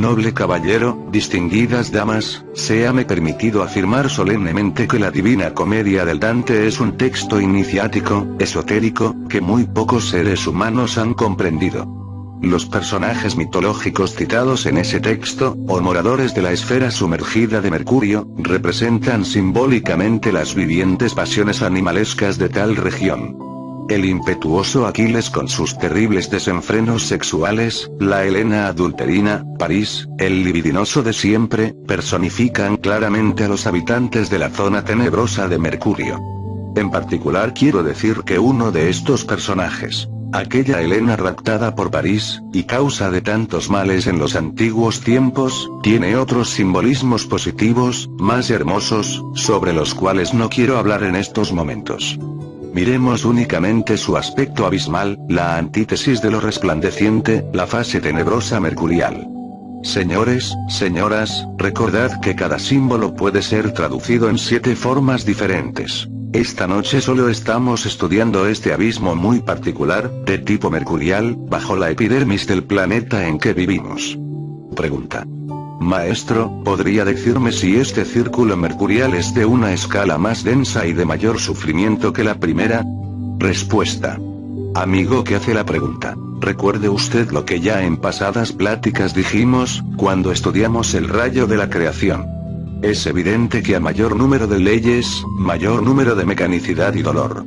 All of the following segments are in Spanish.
Noble caballero, distinguidas damas, séame permitido afirmar solemnemente que la Divina Comedia del Dante es un texto iniciático, esotérico, que muy pocos seres humanos han comprendido. Los personajes mitológicos citados en ese texto, o moradores de la esfera sumergida de Mercurio, representan simbólicamente las vivientes pasiones animalescas de tal región. El impetuoso Aquiles con sus terribles desenfrenos sexuales, la Helena adulterina, París, el libidinoso de siempre, personifican claramente a los habitantes de la zona tenebrosa de Mercurio. En particular quiero decir que uno de estos personajes, aquella Helena raptada por París, y causa de tantos males en los antiguos tiempos, tiene otros simbolismos positivos, más hermosos, sobre los cuales no quiero hablar en estos momentos. Miremos únicamente su aspecto abismal, la antítesis de lo resplandeciente, la fase tenebrosa mercurial. Señores, señoras, recordad que cada símbolo puede ser traducido en 7 formas diferentes. Esta noche solo estamos estudiando este abismo muy particular, de tipo mercurial, bajo la epidermis del planeta en que vivimos. Pregunta. Maestro, ¿podría decirme si este círculo mercurial es de una escala más densa y de mayor sufrimiento que la primera? Respuesta. Amigo que hace la pregunta, recuerde usted lo que ya en pasadas pláticas dijimos, cuando estudiamos el rayo de la creación. Es evidente que a mayor número de leyes, mayor número de mecanicidad y dolor.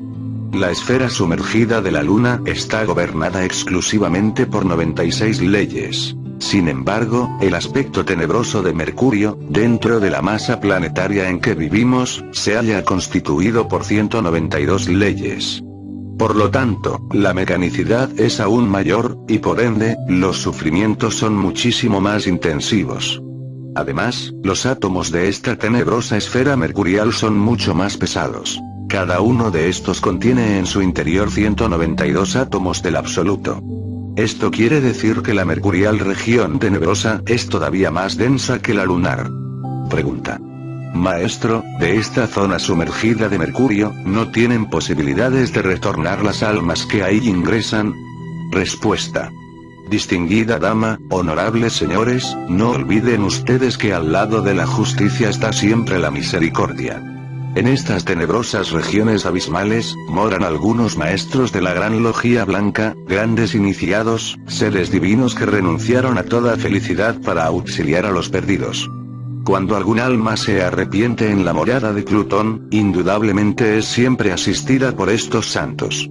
La esfera sumergida de la Luna está gobernada exclusivamente por 96 leyes. Sin embargo, el aspecto tenebroso de Mercurio, dentro de la masa planetaria en que vivimos, se halla constituido por 192 leyes. Por lo tanto, la mecanicidad es aún mayor, y por ende, los sufrimientos son muchísimo más intensivos. Además, los átomos de esta tenebrosa esfera mercurial son mucho más pesados. Cada uno de estos contiene en su interior 192 átomos del absoluto. Esto quiere decir que la mercurial región tenebrosa es todavía más densa que la lunar. Pregunta. Maestro, de esta zona sumergida de Mercurio, ¿no tienen posibilidades de retornar las almas que ahí ingresan? Respuesta. Distinguida dama, honorables señores, no olviden ustedes que al lado de la justicia está siempre la misericordia. En estas tenebrosas regiones abismales, moran algunos maestros de la Gran Logía Blanca, grandes iniciados, seres divinos que renunciaron a toda felicidad para auxiliar a los perdidos. Cuando algún alma se arrepiente en la morada de Plutón, indudablemente es siempre asistida por estos santos.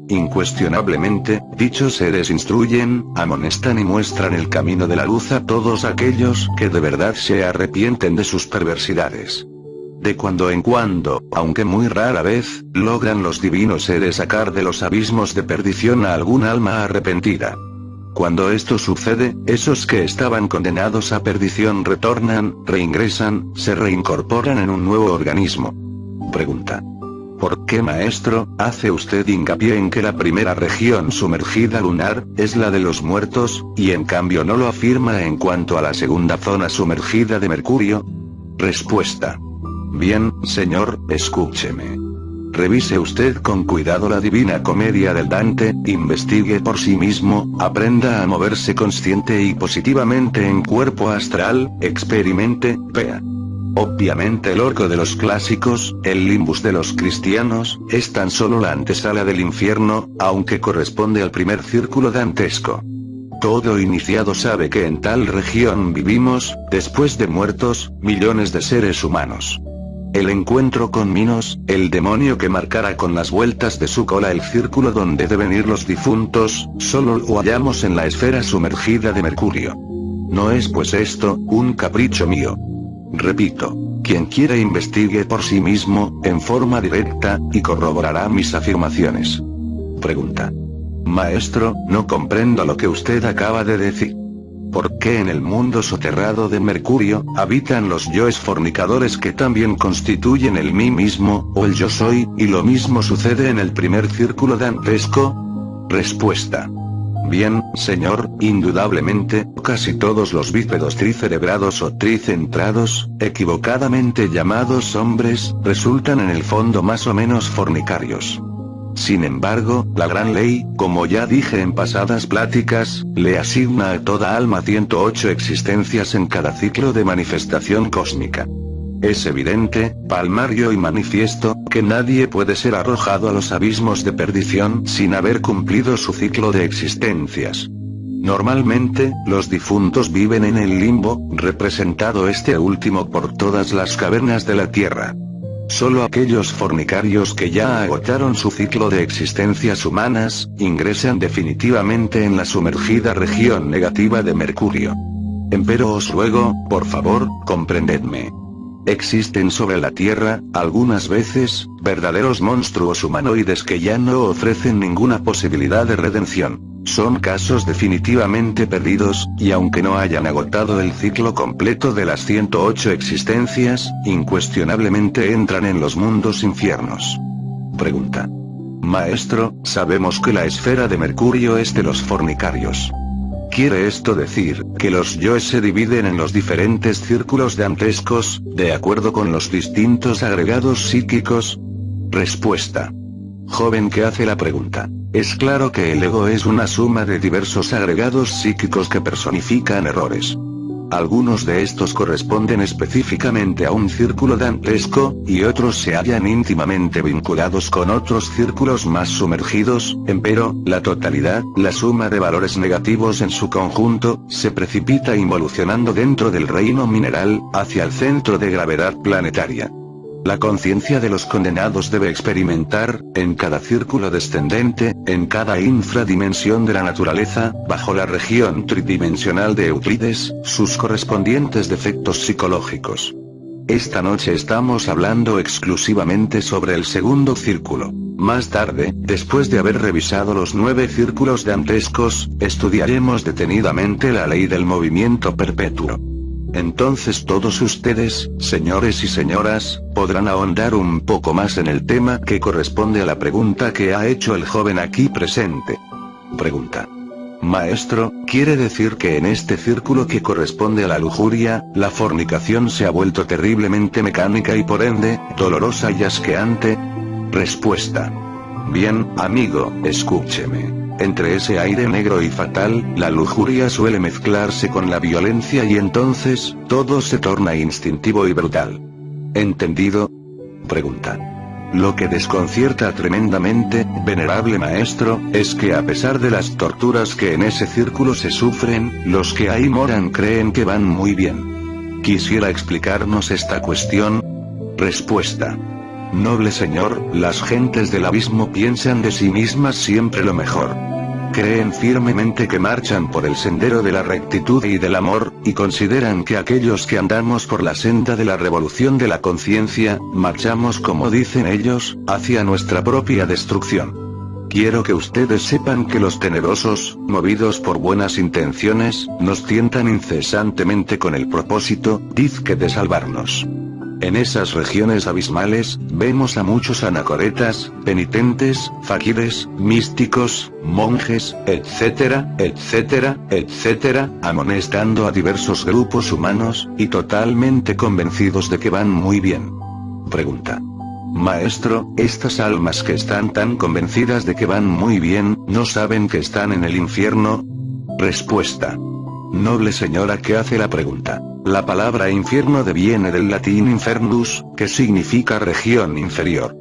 Incuestionablemente, dichos seres instruyen, amonestan y muestran el camino de la luz a todos aquellos que de verdad se arrepienten de sus perversidades. De cuando en cuando, aunque muy rara vez, logran los divinos seres sacar de los abismos de perdición a algún alma arrepentida. Cuando esto sucede, esos que estaban condenados a perdición retornan, reingresan, se reincorporan en un nuevo organismo. Pregunta. ¿Por qué, maestro, hace usted hincapié en que la primera región sumergida lunar es la de los muertos, y en cambio no lo afirma en cuanto a la segunda zona sumergida de Mercurio? Respuesta. Bien, señor, escúcheme. Revise usted con cuidado la Divina Comedia del Dante, investigue por sí mismo, aprenda a moverse consciente y positivamente en cuerpo astral, experimente, vea. Obviamente el orco de los clásicos, el limbus de los cristianos, es tan solo la antesala del infierno, aunque corresponde al primer círculo dantesco. Todo iniciado sabe que en tal región vivimos, después de muertos, millones de seres humanos. El encuentro con Minos, el demonio que marcara con las vueltas de su cola el círculo donde deben ir los difuntos, solo lo hallamos en la esfera sumergida de Mercurio. No es pues esto, un capricho mío. Repito, quien quiera investigue por sí mismo, en forma directa, y corroborará mis afirmaciones. Pregunta. Maestro, no comprendo lo que usted acaba de decir. ¿Por qué en el mundo soterrado de Mercurio, habitan los yoes fornicadores que también constituyen el mí mismo, o el yo soy, y lo mismo sucede en el primer círculo dantesco? Respuesta. Bien, señor, indudablemente, casi todos los bípedos tricerebrados o tricentrados, equivocadamente llamados hombres, resultan en el fondo más o menos fornicarios. Sin embargo, la gran ley, como ya dije en pasadas pláticas, le asigna a toda alma 108 existencias en cada ciclo de manifestación cósmica. Es evidente, palmario y manifiesto, que nadie puede ser arrojado a los abismos de perdición sin haber cumplido su ciclo de existencias. Normalmente, los difuntos viven en el limbo, representado este último por todas las cavernas de la tierra. Solo aquellos fornicarios que ya agotaron su ciclo de existencias humanas, ingresan definitivamente en la sumergida región negativa de Mercurio. Empero os ruego, por favor, comprendedme. Existen sobre la Tierra, algunas veces, verdaderos monstruos humanoides que ya no ofrecen ninguna posibilidad de redención. Son casos definitivamente perdidos, y aunque no hayan agotado el ciclo completo de las 108 existencias, incuestionablemente entran en los mundos infiernos. Pregunta. Maestro, sabemos que la esfera de Mercurio es de los fornicarios. ¿Quiere esto decir, que los yoes se dividen en los diferentes círculos dantescos, de acuerdo con los distintos agregados psíquicos? Respuesta. Joven que hace la pregunta. Es claro que el ego es una suma de diversos agregados psíquicos que personifican errores. Algunos de estos corresponden específicamente a un círculo dantesco, y otros se hallan íntimamente vinculados con otros círculos más sumergidos, empero, la totalidad, la suma de valores negativos en su conjunto, se precipita involucionando dentro del reino mineral, hacia el centro de gravedad planetaria. La conciencia de los condenados debe experimentar, en cada círculo descendente, en cada infradimensión de la naturaleza, bajo la región tridimensional de Euclides, sus correspondientes defectos psicológicos. Esta noche estamos hablando exclusivamente sobre el segundo círculo. Más tarde, después de haber revisado los 9 círculos dantescos, estudiaremos detenidamente la ley del movimiento perpetuo. Entonces todos ustedes, señores y señoras, podrán ahondar un poco más en el tema que corresponde a la pregunta que ha hecho el joven aquí presente. Pregunta. Maestro, ¿quiere decir que en este círculo que corresponde a la lujuria, la fornicación se ha vuelto terriblemente mecánica y por ende, dolorosa y asqueante? Respuesta. Bien, amigo, escúcheme. Entre ese aire negro y fatal, la lujuria suele mezclarse con la violencia y entonces, todo se torna instintivo y brutal. ¿Entendido? Pregunta. Lo que desconcierta tremendamente, venerable maestro, es que a pesar de las torturas que en ese círculo se sufren, los que ahí moran creen que van muy bien. ¿Quisiera explicarnos esta cuestión? Respuesta. Noble señor, las gentes del abismo piensan de sí mismas siempre lo mejor. Creen firmemente que marchan por el sendero de la rectitud y del amor, y consideran que aquellos que andamos por la senda de la revolución de la conciencia, marchamos como dicen ellos, hacia nuestra propia destrucción. Quiero que ustedes sepan que los tenerosos, movidos por buenas intenciones, nos tientan incesantemente con el propósito, dizque de salvarnos. En esas regiones abismales, vemos a muchos anacoretas, penitentes, faquires, místicos, monjes, etcétera, etcétera, etcétera, amonestando a diversos grupos humanos, y totalmente convencidos de que van muy bien. Pregunta. Maestro, estas almas que están tan convencidas de que van muy bien, ¿no saben que están en el infierno? Respuesta. Noble señora que hace la pregunta. La palabra infierno deviene del latín infernus, que significa región inferior.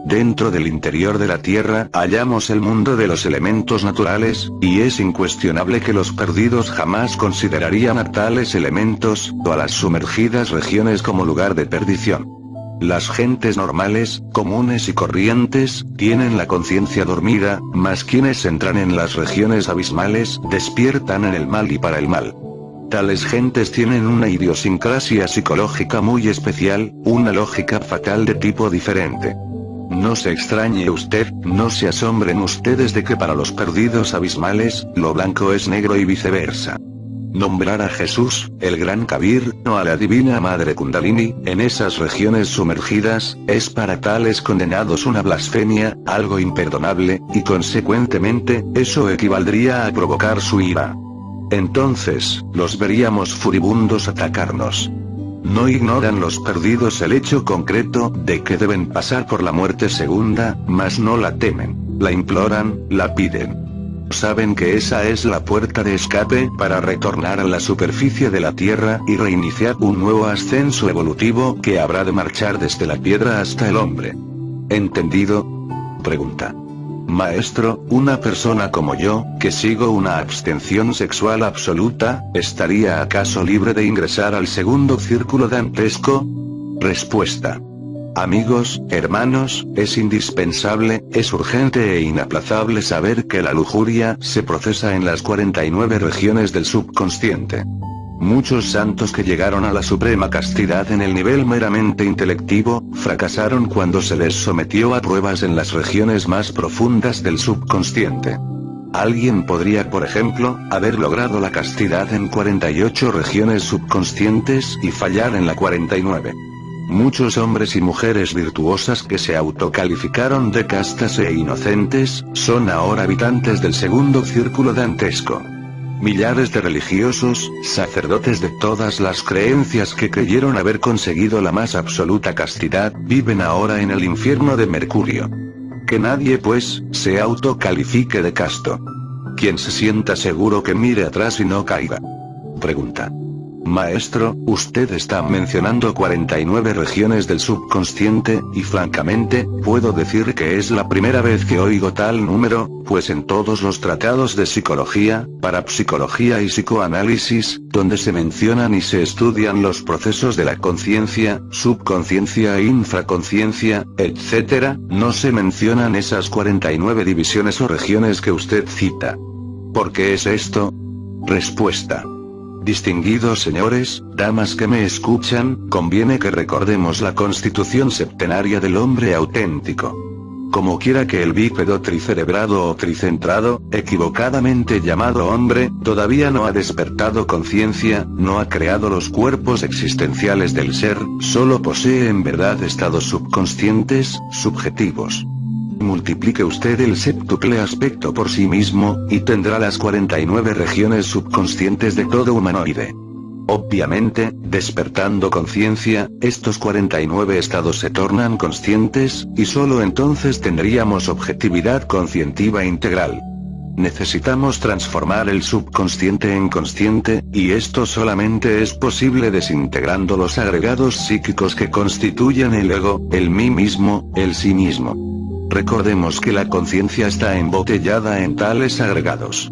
Dentro del interior de la Tierra hallamos el mundo de los elementos naturales, y es incuestionable que los perdidos jamás considerarían a tales elementos, o a las sumergidas regiones como lugar de perdición. Las gentes normales, comunes y corrientes, tienen la conciencia dormida, mas quienes entran en las regiones abismales, despiertan en el mal y para el mal. Tales gentes tienen una idiosincrasia psicológica muy especial, una lógica fatal de tipo diferente. No se extrañe usted, no se asombren ustedes de que para los perdidos abismales, lo blanco es negro y viceversa. Nombrar a Jesús, el gran Kabir, o a la divina Madre Kundalini, en esas regiones sumergidas, es para tales condenados una blasfemia, algo imperdonable, y consecuentemente, eso equivaldría a provocar su ira. Entonces, los veríamos furibundos atacarnos. No ignoran los perdidos el hecho concreto, de que deben pasar por la muerte segunda, mas no la temen. La imploran, la piden. Saben que esa es la puerta de escape para retornar a la superficie de la Tierra y reiniciar un nuevo ascenso evolutivo que habrá de marchar desde la piedra hasta el hombre. ¿Entendido? Pregunta. Maestro, una persona como yo, que sigo una abstención sexual absoluta, ¿estaría acaso libre de ingresar al segundo círculo dantesco? Respuesta. Amigos, hermanos, es indispensable, es urgente e inaplazable saber que la lujuria se procesa en las 49 regiones del subconsciente. Muchos santos que llegaron a la suprema castidad en el nivel meramente intelectivo, fracasaron cuando se les sometió a pruebas en las regiones más profundas del subconsciente. Alguien podría, por ejemplo, haber logrado la castidad en 48 regiones subconscientes y fallar en la 49. Muchos hombres y mujeres virtuosas que se autocalificaron de castas e inocentes, son ahora habitantes del segundo círculo dantesco. Millares de religiosos, sacerdotes de todas las creencias que creyeron haber conseguido la más absoluta castidad, viven ahora en el infierno de Mercurio. Que nadie pues, se autocalifique de casto. Quien se sienta seguro que mire atrás y no caiga. Pregunta. Maestro, usted está mencionando 49 regiones del subconsciente, y francamente, puedo decir que es la primera vez que oigo tal número, pues en todos los tratados de psicología, parapsicología y psicoanálisis, donde se mencionan y se estudian los procesos de la conciencia, subconsciencia e infraconsciencia, etc., no se mencionan esas 49 divisiones o regiones que usted cita. ¿Por qué es esto? Respuesta. Distinguidos señores, damas que me escuchan, conviene que recordemos la constitución septenaria del hombre auténtico. Como quiera que el bípedo tricerebrado o tricentrado, equivocadamente llamado hombre, todavía no ha despertado conciencia, no ha creado los cuerpos existenciales del ser, solo posee en verdad estados subconscientes, subjetivos. Multiplique usted el séptuple aspecto por sí mismo, y tendrá las 49 regiones subconscientes de todo humanoide. Obviamente, despertando conciencia, estos 49 estados se tornan conscientes, y solo entonces tendríamos objetividad conscientiva integral. Necesitamos transformar el subconsciente en consciente, y esto solamente es posible desintegrando los agregados psíquicos que constituyen el ego, el mí mismo, el sí mismo. Recordemos que la conciencia está embotellada en tales agregados.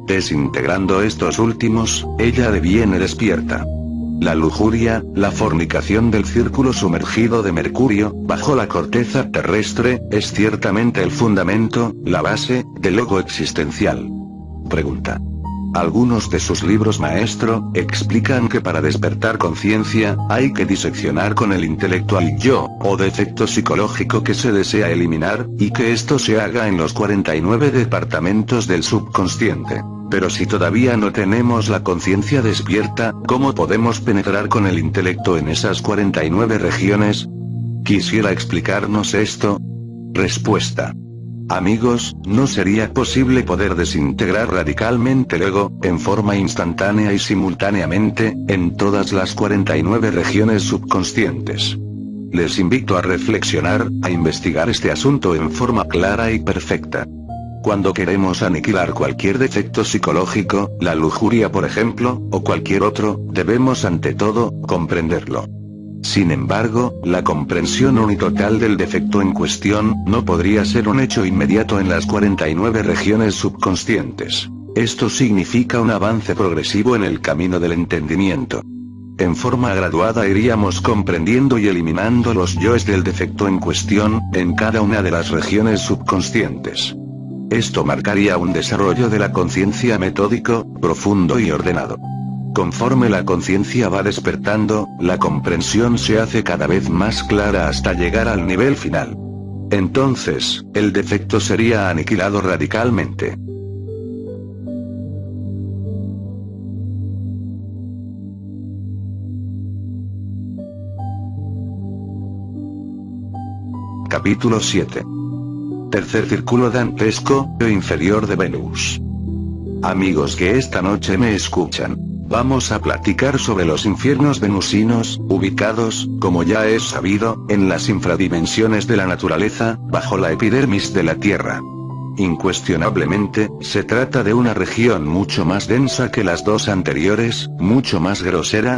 Desintegrando estos últimos, ella deviene despierta. La lujuria, la fornicación del círculo sumergido de Mercurio, bajo la corteza terrestre, es ciertamente el fundamento, la base, del ego existencial. Pregunta. Algunos de sus libros maestro, explican que para despertar conciencia, hay que diseccionar con el intelecto al yo, o defecto psicológico que se desea eliminar, y que esto se haga en los 49 departamentos del subconsciente. Pero si todavía no tenemos la conciencia despierta, ¿cómo podemos penetrar con el intelecto en esas 49 regiones? ¿Quisiera explicarnos esto? Respuesta. Amigos, no sería posible poder desintegrar radicalmente el ego, en forma instantánea y simultáneamente, en todas las 49 regiones subconscientes. Les invito a reflexionar, a investigar este asunto en forma clara y perfecta. Cuando queremos aniquilar cualquier defecto psicológico, la lujuria por ejemplo, o cualquier otro, debemos ante todo, comprenderlo. Sin embargo, la comprensión unitotal del defecto en cuestión, no podría ser un hecho inmediato en las 49 regiones subconscientes. Esto significa un avance progresivo en el camino del entendimiento. En forma graduada iríamos comprendiendo y eliminando los yoes del defecto en cuestión, en cada una de las regiones subconscientes. Esto marcaría un desarrollo de la conciencia metódico, profundo y ordenado. Conforme la conciencia va despertando, la comprensión se hace cada vez más clara hasta llegar al nivel final. Entonces, el defecto sería aniquilado radicalmente. Capítulo 7. Tercer círculo dantesco, o inferior de Venus. Amigos que esta noche me escuchan. Vamos a platicar sobre los infiernos venusinos, ubicados, como ya es sabido, en las infradimensiones de la naturaleza, bajo la epidermis de la Tierra. Incuestionablemente, se trata de una región mucho más densa que las dos anteriores, mucho más grosera,